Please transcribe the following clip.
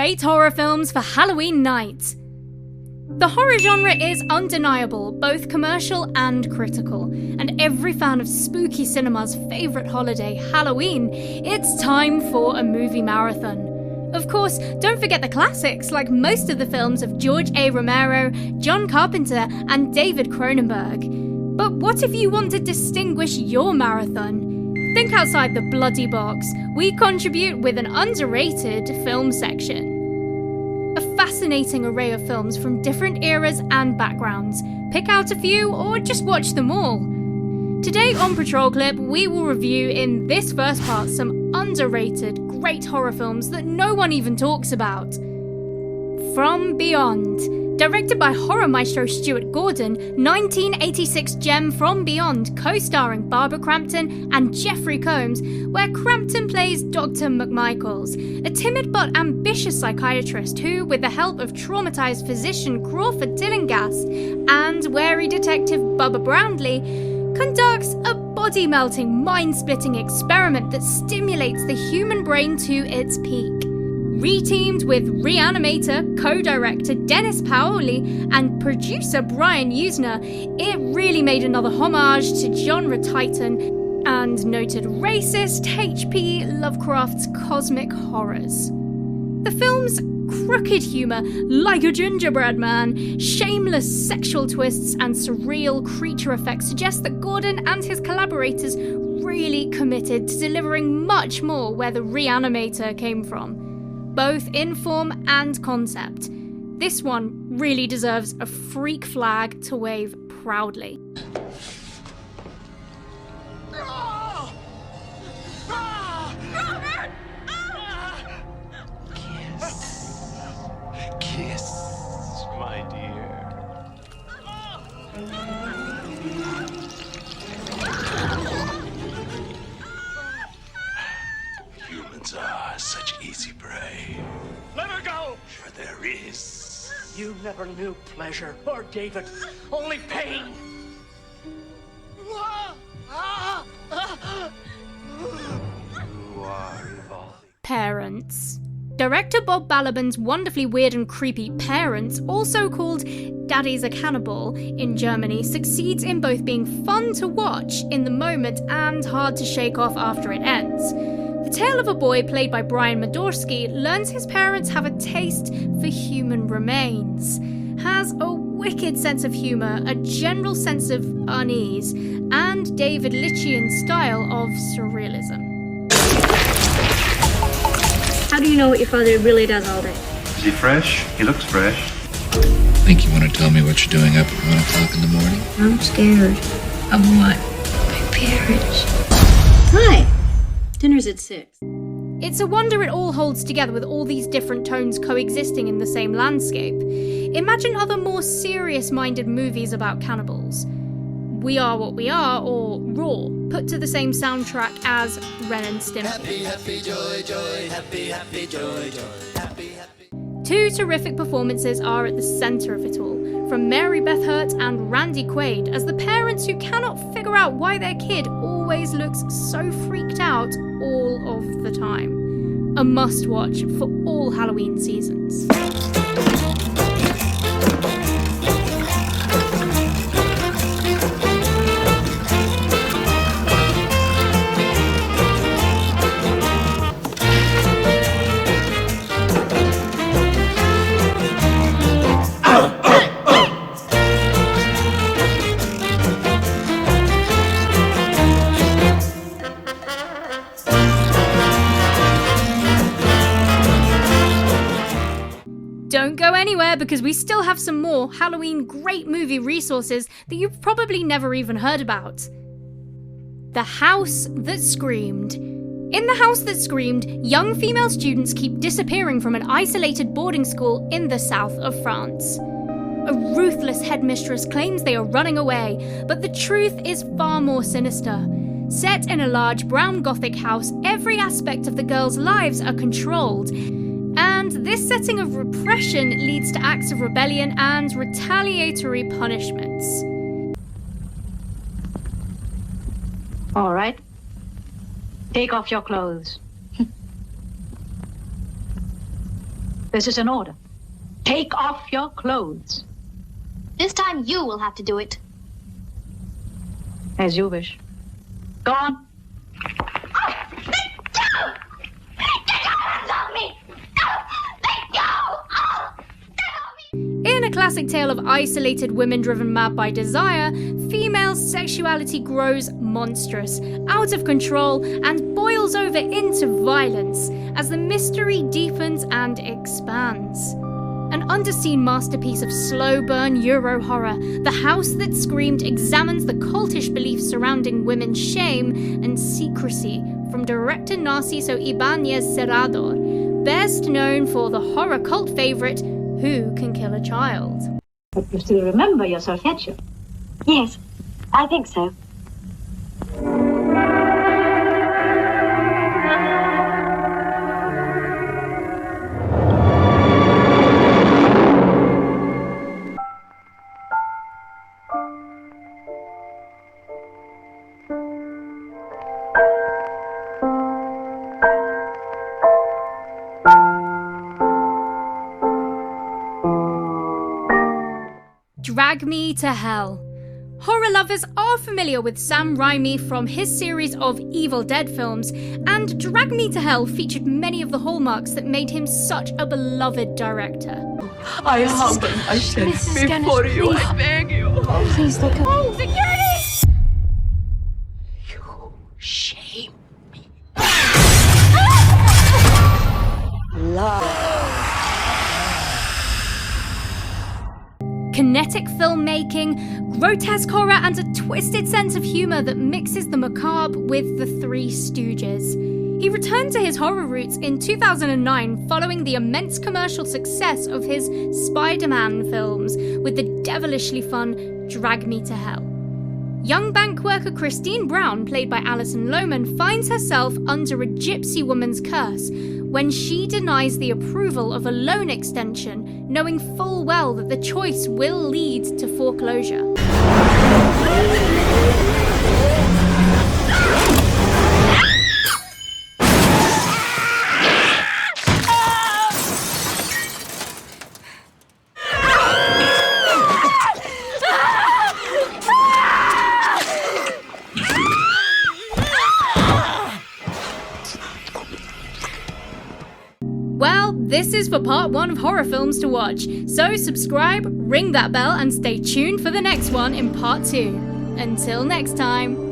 great horror films for Halloween night. The horror genre is undeniable, both commercial and critical, and every fan of spooky cinema's favourite holiday, Halloween, it's time for a movie marathon. Of course, don't forget the classics like most of the films of George A. Romero, John Carpenter, and David Cronenberg. But what if you want to distinguish your marathon? Think outside the bloody box. We contribute with an underrated film section. A fascinating array of films from different eras and backgrounds. Pick out a few or just watch them all. Today on PatrolClip, we will review in this first part some underrated, great horror films that no one even talks about. From Beyond. Directed by horror maestro Stuart Gordon, 1986 gem From Beyond, co-starring Barbara Crampton and Jeffrey Combs, where Crampton plays Dr. McMichaels, a timid but ambitious psychiatrist who, with the help of traumatized physician Crawford Tillinghast and wary detective Bubba Brownlee, conducts a body-melting, mind-splitting experiment that stimulates the human brain to its peak. Reteamed with Reanimator, co-director Dennis Paoli, and producer Brian Usner, it really made another homage to genre titan and noted racist H.P. Lovecraft's cosmic horrors. The film's crooked humour, like a gingerbread man, shameless sexual twists, and surreal creature effects suggest that Gordon and his collaborators really committed to delivering much more where the Reanimator came from, both in form and concept. This one really deserves a freak flag to wave proudly. Kiss, my dear. Humans are such easy prey. Let her go! For there is. You never knew pleasure or David, only pain. You are evolving. Parents. Director Bob Balaban's wonderfully weird and creepy Parents, also called Daddy's a Cannibal in Germany, succeeds in both being fun to watch in the moment and hard to shake off after it ends. The tale of a boy played by Brian Madorsky learns his parents have a taste for human remains, has a wicked sense of humour, a general sense of unease, and David Leitchian's style of surrealism. How do you know what your father really does all day? Is he fresh? He looks fresh. Think you want to tell me what you're doing up at 1 o'clock in the morning? I'm scared. Of what? My parents. Hi. Dinner's at 6. It's a wonder it all holds together with all these different tones coexisting in the same landscape. Imagine other more serious-minded movies about cannibals. We Are What We Are or Raw, put to the same soundtrack as Ren and Stimpy. Happy, happy, joy, joy, happy, happy, joy, joy, happy, happy. Two terrific performances are at the centre of it all, from Mary Beth Hurt and Randy Quaid as the parents who cannot figure out why their kid always looks so freaked out all of the time. A must-watch for all Halloween seasons. Don't go anywhere because we still have some more Halloween great movie resources that you've probably never even heard about. The House That Screamed. In The House That Screamed, young female students keep disappearing from an isolated boarding school in the south of France. A ruthless headmistress claims they are running away, but the truth is far more sinister. Set in a large brown Gothic house, every aspect of the girls' lives are controlled. And this setting of repression leads to acts of rebellion and retaliatory punishments. All right. Take off your clothes. This is an order. Take off your clothes. This time you will have to do it. As you wish. Go on. In a classic tale of isolated women driven mad by desire, female sexuality grows monstrous, out of control, and boils over into violence as the mystery deepens and expands. An underseen masterpiece of slow burn Euro horror, The House That Screamed examines the cultish beliefs surrounding women's shame and secrecy from director Narciso Ibáñez Serrador, best known for the horror cult favourite Who Can Kill a Child? But you still remember your solfeggio? Yes, I think so. Drag Me to Hell. Horror lovers are familiar with Sam Raimi from his series of Evil Dead films, and Drag Me to Hell featured many of the hallmarks that made him such a beloved director. I humble myself before you, I beg you. Oh, please look up. Oh, security! You shame me. Kinetic filmmaking, grotesque horror, and a twisted sense of humour that mixes the macabre with the Three Stooges. He returned to his horror roots in 2009 following the immense commercial success of his Spider-Man films with the devilishly fun Drag Me to Hell. Young bank worker Christine Brown, played by Alison Lohman, finds herself under a gypsy woman's curse when she denies the approval of a loan extension, knowing full well that the choice will lead to foreclosure. Well, this is for part 1 of horror films to watch, so subscribe, ring that bell, and stay tuned for the next one in part 2. Until next time.